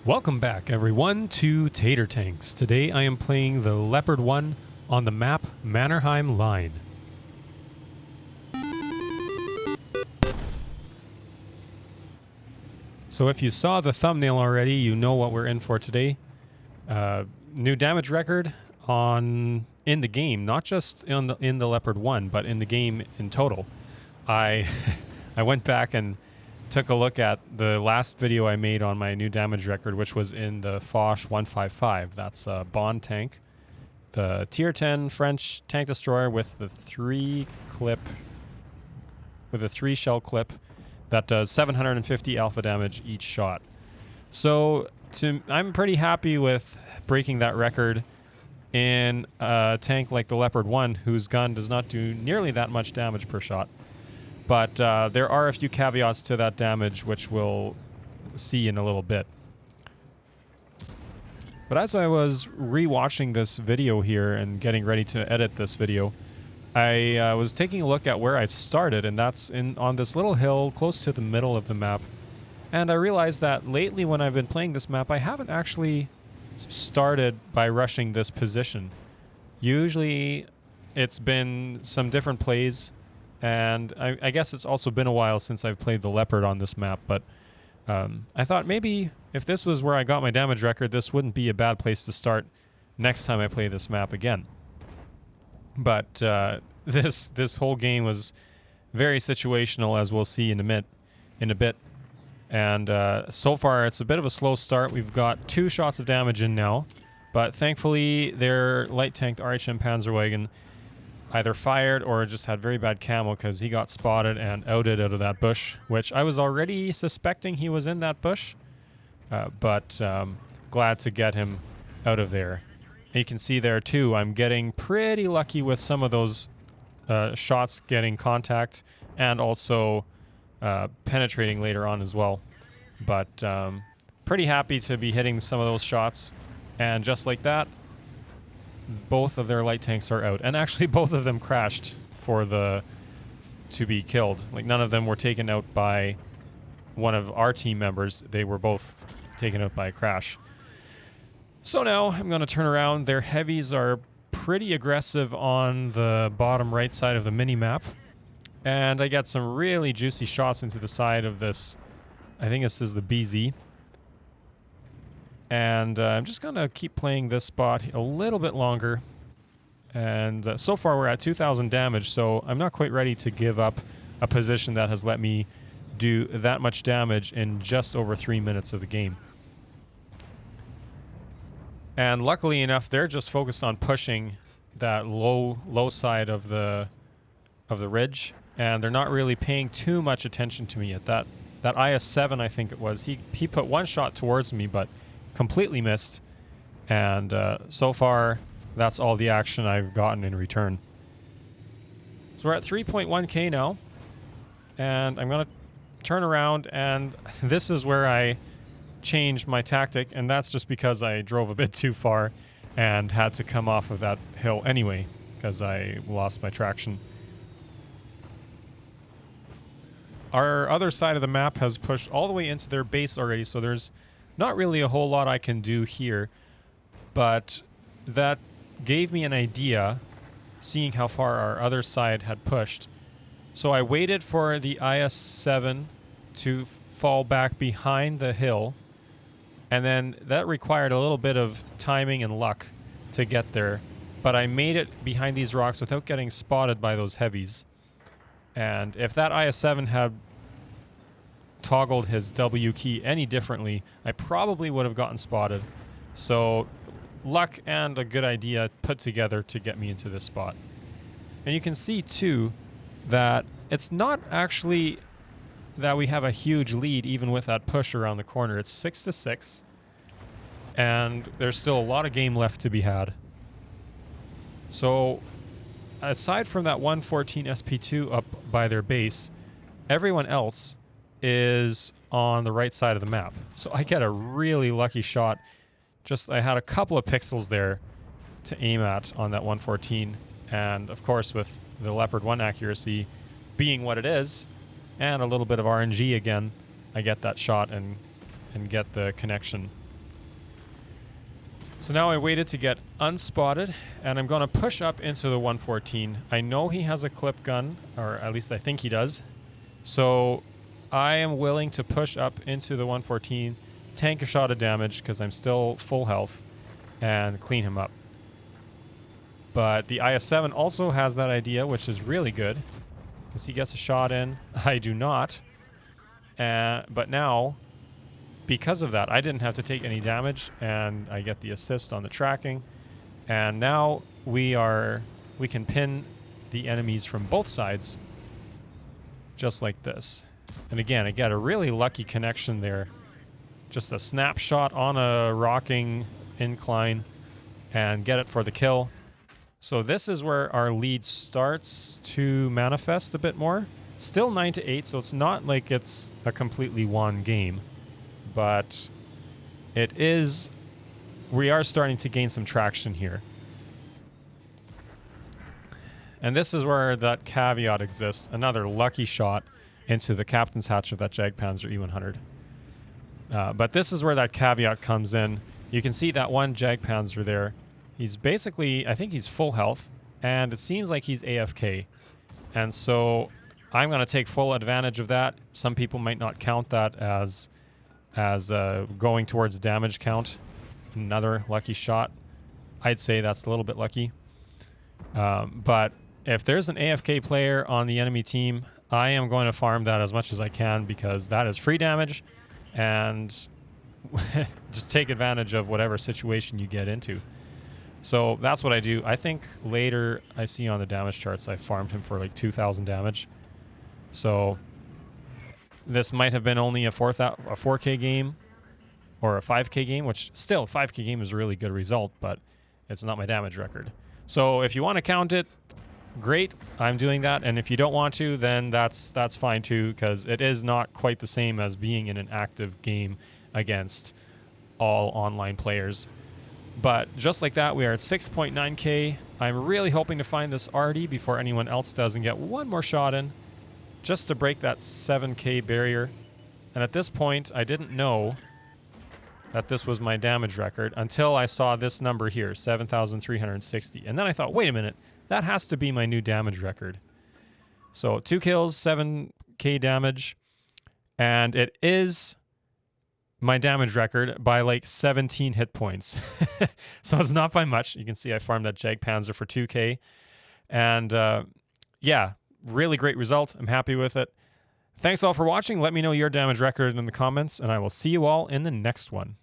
Welcome back, everyone, to Tater Tanks. Today I am playing the Leopard 1 on the map Mannerheim Line. So if you saw the thumbnail already, you know what we're in for today. New damage record in the game, not just in the Leopard 1, but in the game in total. I went back and took a look at the last video I made on my new damage record, which was in the Foch 155. That's a Bond tank, the Tier 10 French tank destroyer with the 3 shell clip that does 750 alpha damage each shot. So I'm pretty happy with breaking that record in a tank like the Leopard 1, whose gun does not do nearly that much damage per shot. But there are a few caveats to that damage, which we'll see in a little bit. But as I was rewatching this video here and getting ready to edit this video, I was taking a look at where I started, and that's on this little hill close to the middle of the map. And I realized that lately when I've been playing this map, I haven't actually started by rushing this position. Usually it's been some different plays. And I guess it's also been a while since I've played the Leopard on this map, but I thought maybe if this was where I got my damage record, this wouldn't be a bad place to start next time I play this map again. But this whole game was very situational, as we'll see in a bit. And so far, it's a bit of a slow start. We've got 2 shots of damage in now, but thankfully their light tanked RHM Panzerwagen either fired or just had very bad camo, because he got spotted and outed out of that bush, which I was already suspecting he was in that bush, but glad to get him out of there. And you can see there too, I'm getting pretty lucky with some of those shots getting contact and also penetrating later on as well. But pretty happy to be hitting some of those shots, and just like that, both of their light tanks are out, and actually both of them crashed to be killed. Like, none of them were taken out by one of our team members. They were both taken out by a crash. So now I'm going to turn around. Their heavies are pretty aggressive on the bottom right side of the mini-map, and I got some really juicy shots into the side of this. I think this is the BZ. And I'm just going to keep playing this spot a little bit longer. And so far we're at 2,000 damage, so I'm not quite ready to give up a position that has let me do that much damage in just over 3 minutes of the game. And luckily enough, they're just focused on pushing that low side of the ridge, and they're not really paying too much attention to me yet. That IS-7, I think it was, he put 1 shot towards me, but completely missed, and so far that's all the action I've gotten in return. So we're at 3.1k now, and I'm gonna turn around, and this is where I changed my tactic, and that's just because I drove a bit too far and had to come off of that hill anyway because I lost my traction. Our other side of the map has pushed all the way into their base already, so there's not really a whole lot I can do here, but that gave me an idea, seeing how far our other side had pushed. So I waited for the IS-7 to fall back behind the hill, and then that required a little bit of timing and luck to get there, but I made it behind these rocks without getting spotted by those heavies. And if that IS-7 had toggled his W key any differently, I probably would have gotten spotted. So luck and a good idea put together to get me into this spot. And you can see too that it's not actually that we have a huge lead even with that push around the corner. It's 6-6, and there's still a lot of game left to be had. So aside from that 114 SP2 up by their base, everyone else is on the right side of the map. So I get a really lucky shot. I had a couple of pixels there to aim at on that 114, and of course with the Leopard 1 accuracy being what it is, and a little bit of RNG again, I get that shot and get the connection. So now I waited to get unspotted, and I'm going to push up into the 114. I know he has a clip gun, or at least I think he does. So I am willing to push up into the 114, tank a shot of damage because I'm still full health, and clean him up. But the IS-7 also has that idea, which is really good, because he gets a shot in. I do not. But now, because of that, I didn't have to take any damage, and I get the assist on the tracking. And now we can pin the enemies from both sides, just like this. And again, I get a really lucky connection there. Just a snapshot on a rocking incline, and get it for the kill. So this is where our lead starts to manifest a bit more. Still 9-8, so it's not like it's a completely won game. But we are starting to gain some traction here. And this is where that caveat exists. Another lucky shot into the captain's hatch of that Jagdpanzer E100. But this is where that caveat comes in. You can see that one Jagdpanzer there. He's basically, I think he's full health, and it seems like he's AFK. And so I'm going to take full advantage of that. Some people might not count that as going towards damage count. Another lucky shot. I'd say that's a little bit lucky. But if there's an AFK player on the enemy team, I am going to farm that as much as I can, because that is free damage, and just take advantage of whatever situation you get into. So that's what I do. I think later I see on the damage charts I farmed him for like 2,000 damage. So this might have been only a 4K game or a 5K game, which still, 5K game is a really good result, but it's not my damage record. So if you want to count it, great, I'm doing that. And if you don't want to, then that's fine too, because it is not quite the same as being in an active game against all online players. But just like that, we are at 6.9K. I'm really hoping to find this RD before anyone else does and get one more shot in, just to break that 7K barrier. And at this point, I didn't know that this was my damage record until I saw this number here, 7,360. And then I thought, wait a minute, that has to be my new damage record. So 2 kills, 7K damage, and it is my damage record by like 17 hit points. So it's not by much. You can see I farmed that Jagdpanzer for 2K. And yeah, really great result. I'm happy with it. Thanks all for watching. Let me know your damage record in the comments, and I will see you all in the next one.